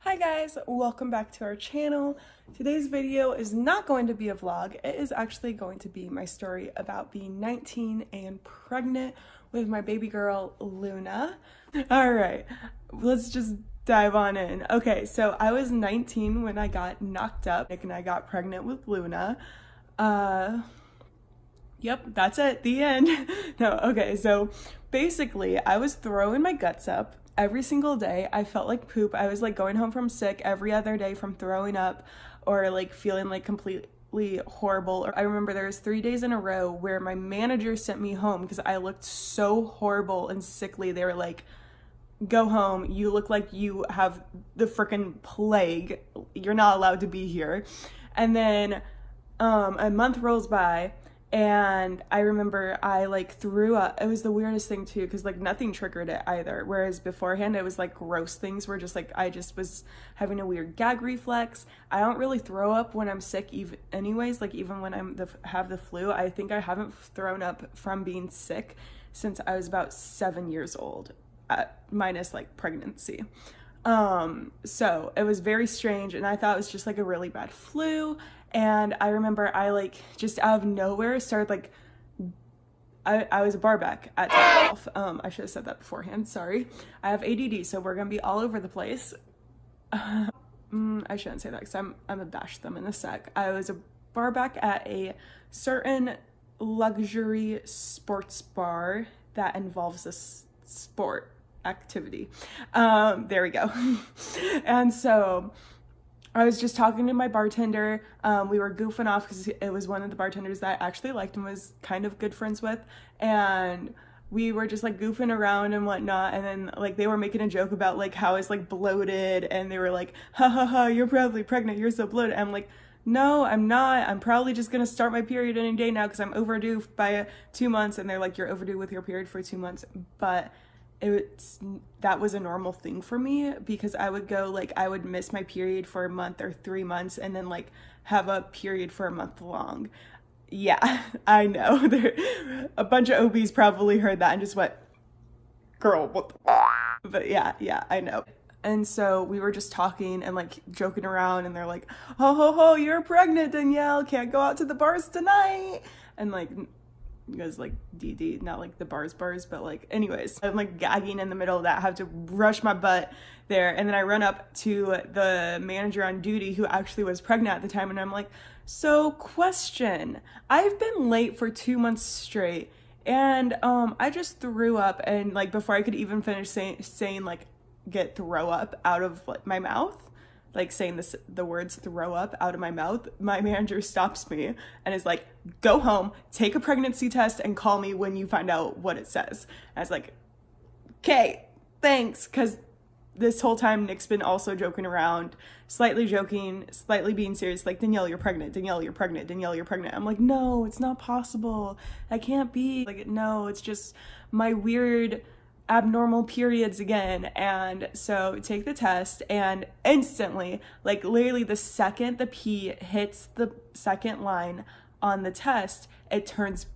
Hi guys, welcome back to our channel. Today's video is not going to be a vlog. It is actually going to be my story about being 19 and pregnant with my baby girl, Luna. All right, let's just dive on in. Okay, so I was 19 when I got knocked up and I got pregnant with Luna. Yep, that's it, the end. No, okay, so basically I was throwing my guts up every single day. I felt like poop. I was like going home from sick every other day from throwing up or like feeling like completely horrible. I remember there was 3 days in a row where my manager sent me home because I looked so horrible and sickly. They were like, go home, you look like you have the freaking plague, you're not allowed to be here. And then a month rolls by and I remember I like threw up. It was the weirdest thing too, because like nothing triggered it either, whereas beforehand it was like gross things were just like I just was having a weird gag reflex. I don't really throw up when I'm sick even anyways, like even when have the flu. I think I haven't thrown up from being sick since I was about 7 years old, minus like pregnancy. So it was very strange and I thought it was just like a really bad flu. And I remember I like just out of nowhere started like I was a barback at top golf. I should have said that beforehand, sorry. I have ADD, so we're gonna be all over the place. I shouldn't say that because I'm gonna bash them in a sec. I was a barback at a certain luxury sports bar that involves a sport activity. There we go. And so I was just talking to my bartender. We were goofing off because it was one of the bartenders that I actually liked and was kind of good friends with. And we were just like goofing around and whatnot. And then like they were making a joke about like how I was like bloated. And they were like, ha ha ha, you're probably pregnant. You're so bloated. I'm like, no, I'm not. I'm probably just going to start my period any day now because I'm overdue by 2 months. And they're like, you're overdue with your period for 2 months. But that was a normal thing for me because I would miss my period for a month or 3 months and then like have a period for a month long. Yeah, I know. A bunch of OBs probably heard that and just went, girl, what the But yeah, I know. And so we were just talking and like joking around and they're like, ho ho ho, you're pregnant, Danielle, can't go out to the bars tonight. And like, because like DD, not like the bars, but like anyways, I'm like gagging in the middle of that, I have to rush my butt there. And then I run up to the manager on duty who actually was pregnant at the time. And I'm like, so question, I've been late for 2 months straight. And I just threw up. And like, before I could even finish saying like get throw up out of like my mouth, like saying the words throw up out of my mouth, my manager stops me and is like, go home, take a pregnancy test and call me when you find out what it says. And I was like, okay, thanks. Because this whole time Nick's been also joking around, slightly joking, slightly being serious, like, Danielle, you're pregnant, Danielle, you're pregnant, Danielle, you're pregnant. I'm like, no, it's not possible. I can't be. Like, no, it's just my weird abnormal periods again. And so take the test and instantly, like literally the second the pee hits the second line on the test, it turns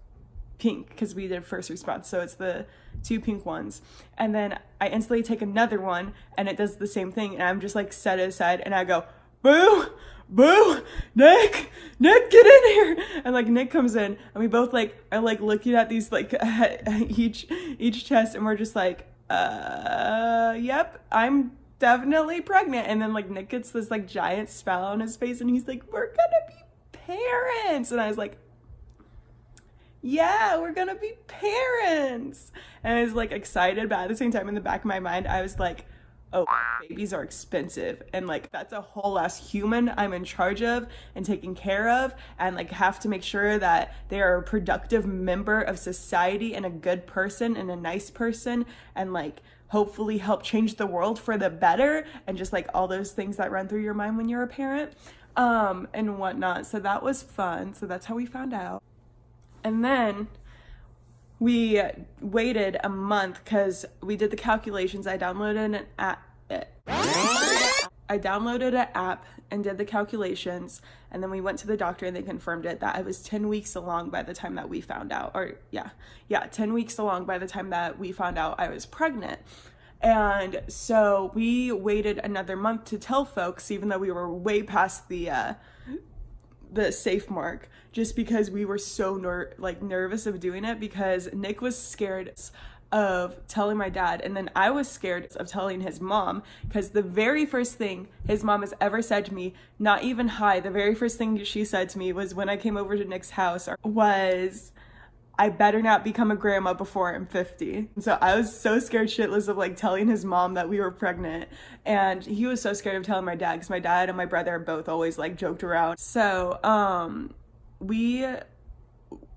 pink because we did first response, so it's the 2 pink ones. And then I instantly take another one and it does the same thing and I'm just like set it aside and I go, boo, Nick, get in here. And like Nick comes in and we both like are like looking at these like each test and we're just like, yep, I'm definitely pregnant. And then like Nick gets this like giant smile on his face and he's like, we're gonna be parents. And I was like, yeah, we're gonna be parents. And I was like excited, but at the same time in the back of my mind I was like, oh, babies are expensive and like that's a whole ass human I'm in charge of and taking care of and like have to make sure that they are a productive member of society and a good person and a nice person and like hopefully help change the world for the better and just like all those things that run through your mind when you're a parent and whatnot. So that was fun. So that's how we found out. And then we waited a month because we did the calculations. I downloaded an app and did the calculations, and then we went to the doctor and they confirmed it that I was 10 weeks along by the time that we found out, or 10 weeks along by the time that we found out I was pregnant. And so we waited another month to tell folks, even though we were way past the safe mark, just because we were so nervous of doing it, because Nick was scared of telling my dad, and then I was scared of telling his mom, because the very first thing his mom has ever said to me, not even hi, the very first thing she said to me was when I came over to Nick's house was, I better not become a grandma before I'm 50. And so I was so scared shitless of like telling his mom that we were pregnant, and he was so scared of telling my dad, because my dad and my brother both always like joked around. So we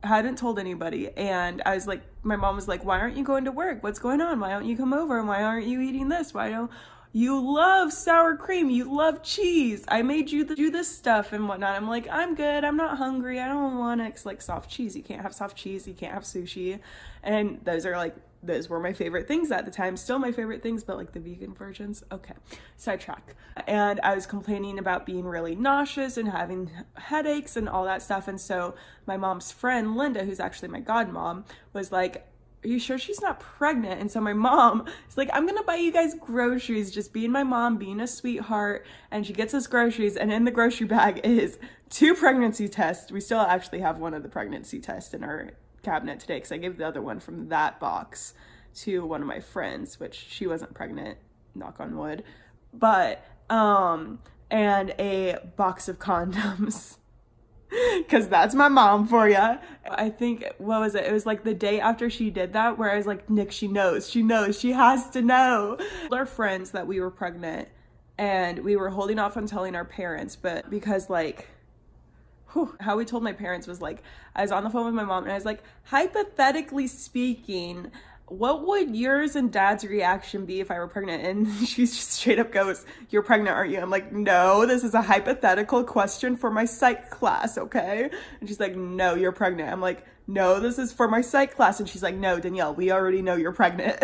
hadn't told anybody, and I was like, my mom was like, why aren't you going to work? What's going on? Why don't you come over? And why aren't you eating this? Why don't you love sour cream? You love cheese. I made you do this stuff and whatnot. I'm like, I'm good. I'm not hungry. I don't want it. It's like soft cheese. You can't have soft cheese. You can't have sushi. And those were my favorite things at the time. Still my favorite things, but like the vegan versions. Okay, sidetrack. And I was complaining about being really nauseous and having headaches and all that stuff. And so my mom's friend, Linda, who's actually my godmom, was like, are you sure she's not pregnant? And so my mom is like, I'm gonna buy you guys groceries, just being my mom, being a sweetheart. And she gets us groceries, and in the grocery bag is 2 pregnancy tests. We still actually have one of the pregnancy tests in our cabinet today, because I gave the other one from that box to one of my friends, which she wasn't pregnant, knock on wood, but and a box of condoms. Because that's my mom for ya. I think, what was it? It was like the day after she did that, where I was like, Nick, she knows, she has to know. Our friends that we were pregnant, and we were holding off on telling our parents, but because like, how we told my parents was like, I was on the phone with my mom, and I was like, hypothetically speaking, what would yours and dad's reaction be if I were pregnant? And she just straight up goes, you're pregnant, aren't you? I'm like, no, this is a hypothetical question for my psych class, okay? And she's like, no, you're pregnant. I'm like, no, this is for my psych class. And she's like, no, Danielle, we already know you're pregnant.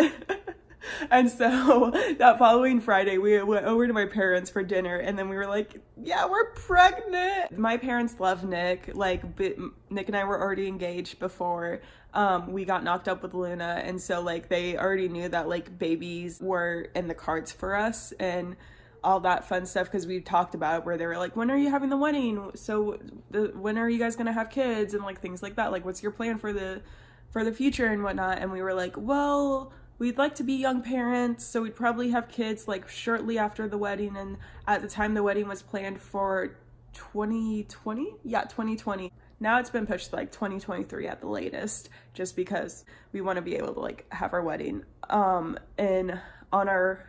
And so that following Friday, we went over to my parents for dinner, and then we were like, yeah, we're pregnant. My parents love Nick. Like, Nick and I were already engaged before we got knocked up with Luna, and so like they already knew that like babies were in the cards for us and all that fun stuff, because we talked about it, where they were like, when are you having the wedding? So when are you guys gonna have kids? And like things like that, like what's your plan for the future and whatnot. And we were like, well, we'd like to be young parents, so we'd probably have kids like shortly after the wedding. And at the time, the wedding was planned for 2020. Yeah, 2020. Now it's been pushed to like 2023 at the latest, just because we want to be able to like have our wedding at our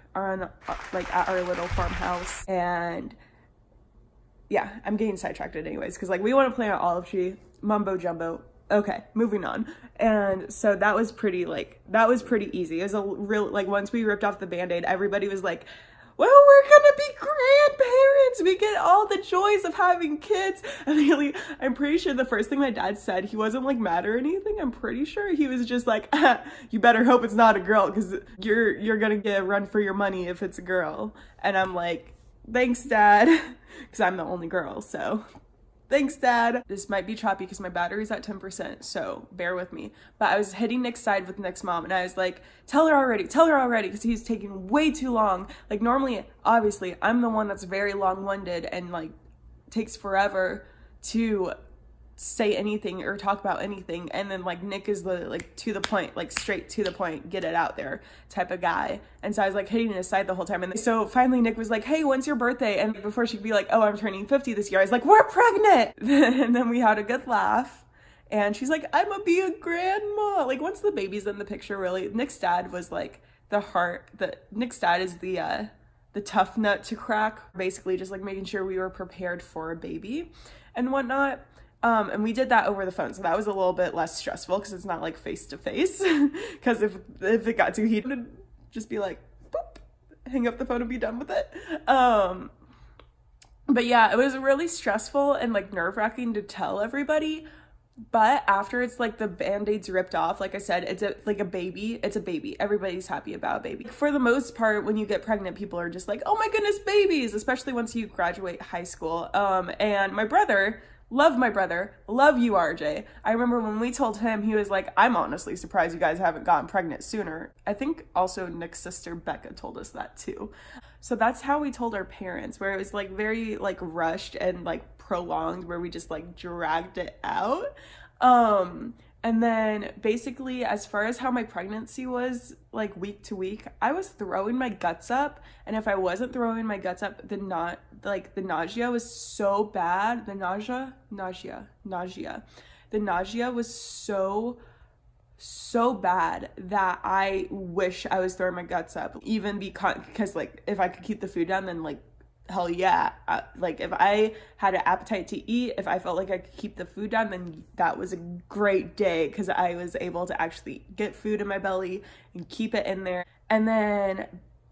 little farmhouse. And yeah, I'm getting sidetracked anyways, because like we want to plan an olive tree, mumbo jumbo. Okay, moving on. And so that was pretty easy. It was a real, like, once we ripped off the Band-Aid, everybody was like, well, we're gonna be grandparents. We get all the joys of having kids. And really, I'm pretty sure the first thing my dad said, he wasn't like mad or anything. I'm pretty sure he was just like, you better hope it's not a girl, because you're gonna get a run for your money if it's a girl. And I'm like, thanks, Dad, because I'm the only girl, so thanks, Dad. This might be choppy because my battery's at 10%, so bear with me. But I was hitting Nick's side with Nick's mom, and I was like, tell her already, because he's taking way too long. Like, normally, obviously, I'm the one that's very long-winded and, like, takes forever to say anything or talk about anything. And then, like, Nick is the, like, to the point, like, straight to the point, get it out there type of guy. And so I was, like, hitting his side the whole time. And so finally Nick was like, hey, when's your birthday? And before she could be like, oh, I'm turning 50 this year, I was like, we're pregnant. And then we had a good laugh. And she's like, I'm gonna be a grandma. Like, once the baby's in the picture, really, Nick's dad was, like, Nick's dad is the tough nut to crack. Basically just, like, making sure we were prepared for a baby and whatnot. And we did that over the phone, so that was a little bit less stressful, because it's not like face to face. Because if it got too heated, it'd just be like, boop, hang up the phone and be done with it. But yeah, it was really stressful and like nerve-wracking to tell everybody. But after it's like the Band-Aid's ripped off, like I said, it's a baby. It's a baby. Everybody's happy about a baby. For the most part, when you get pregnant, people are just like, oh my goodness, babies, especially once you graduate high school. And my brother love my brother, love you, RJ. I remember when we told him, he was like, I'm honestly surprised you guys haven't gotten pregnant sooner. I think also Nick's sister Becca told us that too. So that's how we told our parents, where it was like very like rushed and like prolonged, where we just like dragged it out. And then basically, as far as how my pregnancy was like week to week, I was throwing my guts up. And if I wasn't throwing my guts up, the nausea was so bad. The nausea was so bad that I wish I was throwing my guts up, even because like if I could keep the food down, then like hell yeah. Like if I had an appetite to eat, if I felt like I could keep the food down, then that was a great day, because I was able to actually get food in my belly and keep it in there. And then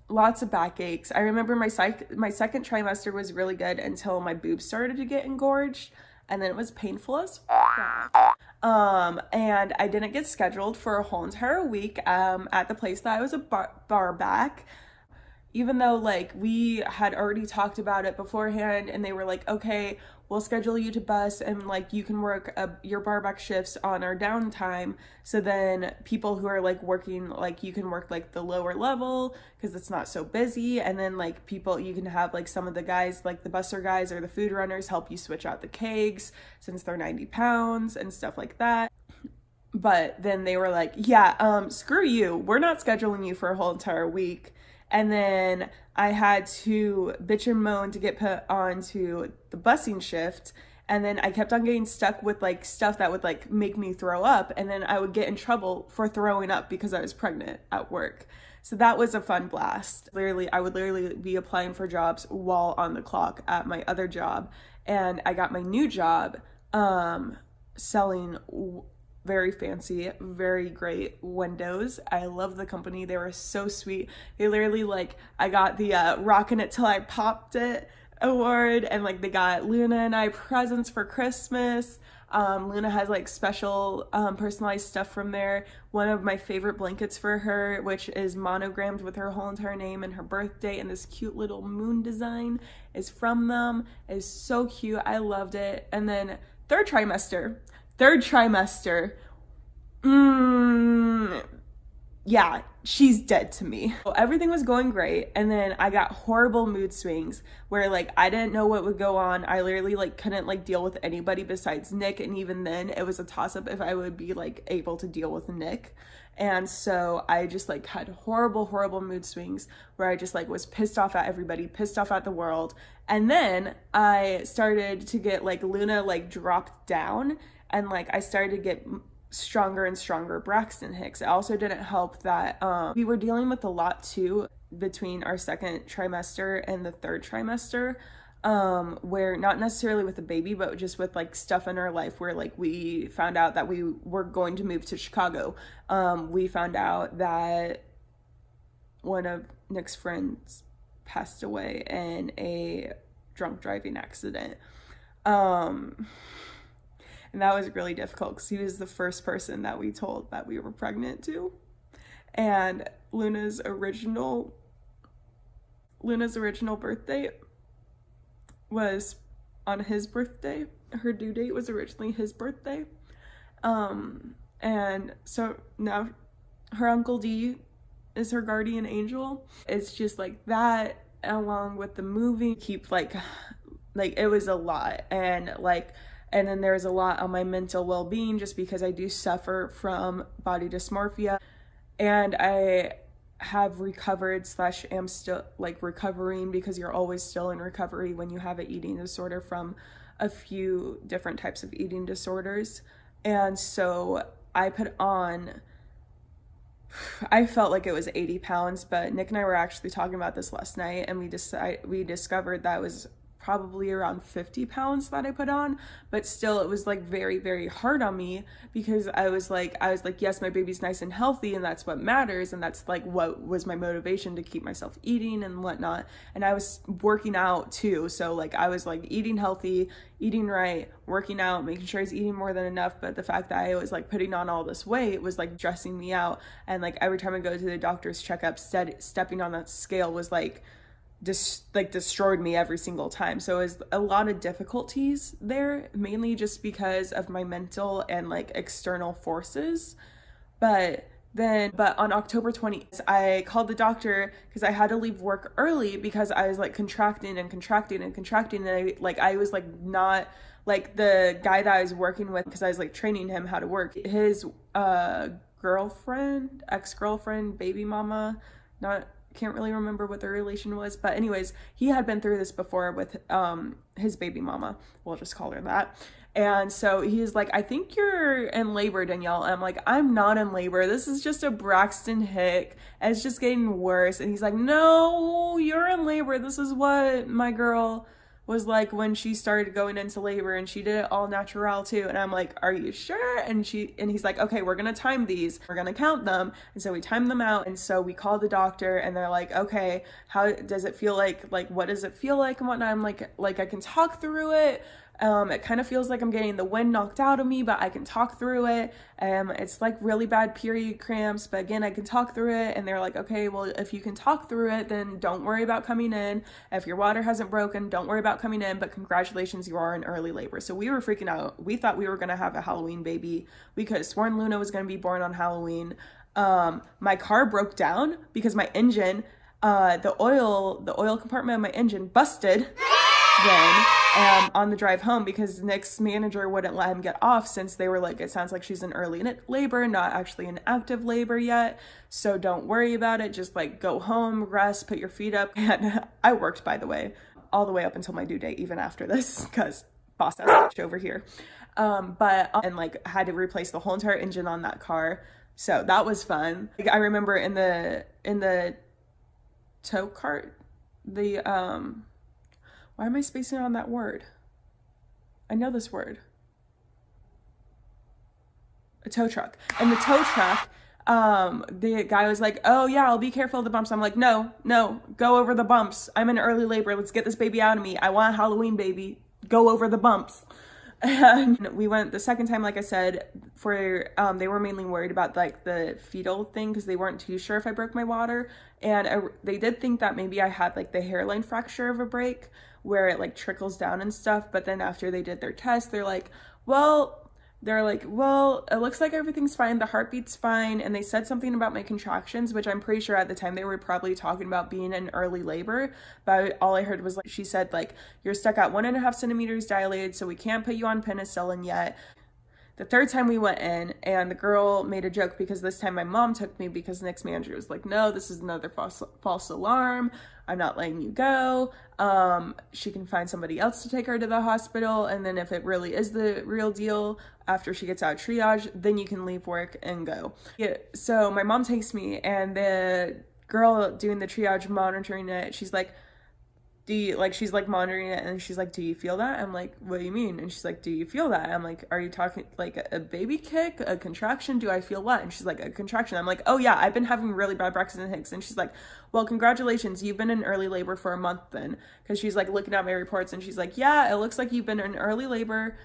lots of backaches. I remember my second trimester was really good until my boobs started to get engorged, and then it was painful as fuck. And I didn't get scheduled for a whole entire week at the place that I was a bar back. Even though like we had already talked about it beforehand, and they were like, okay, we'll schedule you to bus, and like you can work your barback shifts on our downtime. So then people who are like working, like you can work like the lower level because it's not so busy. And then like people, you can have like some of the guys, like the busser guys or the food runners, help you switch out the kegs since they're 90 pounds and stuff like that. But then they were like, yeah, screw you. We're not scheduling you for a whole entire week. And then I had to bitch and moan to get put onto the busing shift. And then I kept on getting stuck with like stuff that would like make me throw up. And then I would get in trouble for throwing up because I was pregnant at work. So that was a fun blast. I would literally be applying for jobs while on the clock at my other job. And I got my new job selling very fancy, very great windows. I love the company. They were so sweet. They literally like, I got the Rockin' It Till I Popped It award, and like they got Luna and I presents for Christmas. Luna has like special personalized stuff from there. One of my favorite blankets for her, which is monogrammed with her whole entire name and her birthday, and this cute little moon design is from them. It is so cute. I loved it. And then third trimester, yeah, she's dead to me. So everything was going great, and then I got horrible mood swings where like I didn't know what would go on. I literally like couldn't like deal with anybody besides Nick, and even then it was a toss-up if I would be like able to deal with Nick. And so I just like had horrible mood swings where I just like was pissed off at everybody, pissed off at the world. And then I started to get like Luna like dropped down, and like I started to get stronger and stronger Braxton Hicks. It also didn't help that we were dealing with a lot too between our second trimester and the third trimester, where not necessarily with the baby, but just with like stuff in our life, where like we found out that we were going to move to Chicago. We found out that one of Nick's friends passed away in a drunk driving accident. And that was really difficult because he was the first person that we told that we were pregnant to. And Luna's original birthday was on his birthday. Her due date was originally his birthday. And so now her Uncle D is her guardian angel. It's just like that, along with the movie, keep like it was a lot. And then there's a lot on my mental well-being, just because I do suffer from body dysmorphia, and I have recovered / am still like recovering, because you're always still in recovery when you have an eating disorder from a few different types of eating disorders. And so I felt like it was 80 pounds, but Nick and I were actually talking about this last night, and we discovered that it was probably around 50 pounds that I put on. But still, it was like very, very hard on me, because I was like, yes, my baby's nice and healthy, and that's what matters, and that's like what was my motivation to keep myself eating and whatnot. And I was working out too, so like I was like eating healthy, eating right, working out, making sure I was eating more than enough. But the fact that I was like putting on all this weight was like stressing me out. And like every time I go to the doctor's checkup, stepping on that scale was like destroyed me every single time. So it was a lot of difficulties there, mainly just because of my mental and like external forces. But on October 20th, I called the doctor because I had to leave work early because I was like contracting and contracting and contracting. And I was like not like the guy that I was working with, because I was like training him how to work. His girlfriend, ex-girlfriend, baby mama, can't really remember what their relation was, but anyways, he had been through this before with his baby mama. We'll just call her that. And so he's like, I think you're in labor, Danielle. And I'm like, I'm not in labor. This is just a Braxton Hick. And it's just getting worse. And he's like, no, you're in labor. This is what my girl was like when she started going into labor, and she did it all natural too. And I'm like, are you sure? And he's like, okay, we're gonna time these, we're gonna count them. And so we timed them out, and so we called the doctor, and they're like, okay, how does it feel like what does it feel like and whatnot? I'm like I can talk through it. It kind of feels like I'm getting the wind knocked out of me, but I can talk through it. It's like really bad period cramps, but again, I can talk through it. And they're like, okay, well, if you can talk through it, then don't worry about coming in. If your water hasn't broken, don't worry about coming in, but congratulations, you are in early labor. So we were freaking out. We thought we were going to have a Halloween baby. We could have sworn Luna was going to be born on Halloween. My car broke down because my engine, the oil compartment of my engine busted then on the drive home, because Nick's manager wouldn't let him get off, since they were like, it sounds like she's in early labor, not actually in active labor yet, so don't worry about it, just like go home, rest, put your feet up. And I worked, by the way, all the way up until my due date, even after this, because boss has switched over here. And like had to replace the whole entire engine on that car, so that was fun. Like, I remember in the tow cart, why am I spacing on that word? I know this word. A tow truck. And the tow truck, the guy was like, oh yeah, I'll be careful of the bumps. I'm like, no, go over the bumps. I'm in early labor. Let's get this baby out of me. I want a Halloween baby. Go over the bumps. And we went the second time, like I said, they were mainly worried about like the fetal thing, because they weren't too sure if I broke my water. And they did think that maybe I had like the hairline fracture of a break, where it like trickles down and stuff. But then after they did their test, they're like, well, it looks like everything's fine. The heartbeat's fine. And they said something about my contractions, which I'm pretty sure at the time they were probably talking about being in early labor. But all I heard was like, she said like, you're stuck at 1.5 centimeters dilated, so we can't put you on penicillin yet. The third time we went in, and the girl made a joke, because this time my mom took me, because Nick's manager was like, no, this is another false alarm. I'm not letting you go. She can find somebody else to take her to the hospital. And then if it really is the real deal, after she gets out of triage, then you can leave work and go. Yeah, so my mom takes me, and the girl doing the triage, monitoring it, she's like, she's like monitoring it, and she's like, do you feel that? I'm like, what do you mean? And she's like, do you feel that? I'm like, are you talking like a baby kick, a contraction? Do I feel what? And she's like, a contraction. I'm like, oh yeah, I've been having really bad Braxton Hicks. And she's like, well, congratulations, you've been in early labor for a month then. Because she's like looking at my reports, and she's like, yeah, it looks like you've been in early labor.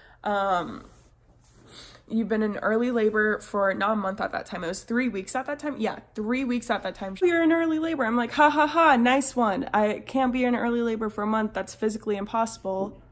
You've been in early labor for not a month at that time. It was 3 weeks at that time. Yeah, 3 weeks at that time. You're in early labor. I'm like, ha ha ha, nice one. I can't be in early labor for a month. That's physically impossible.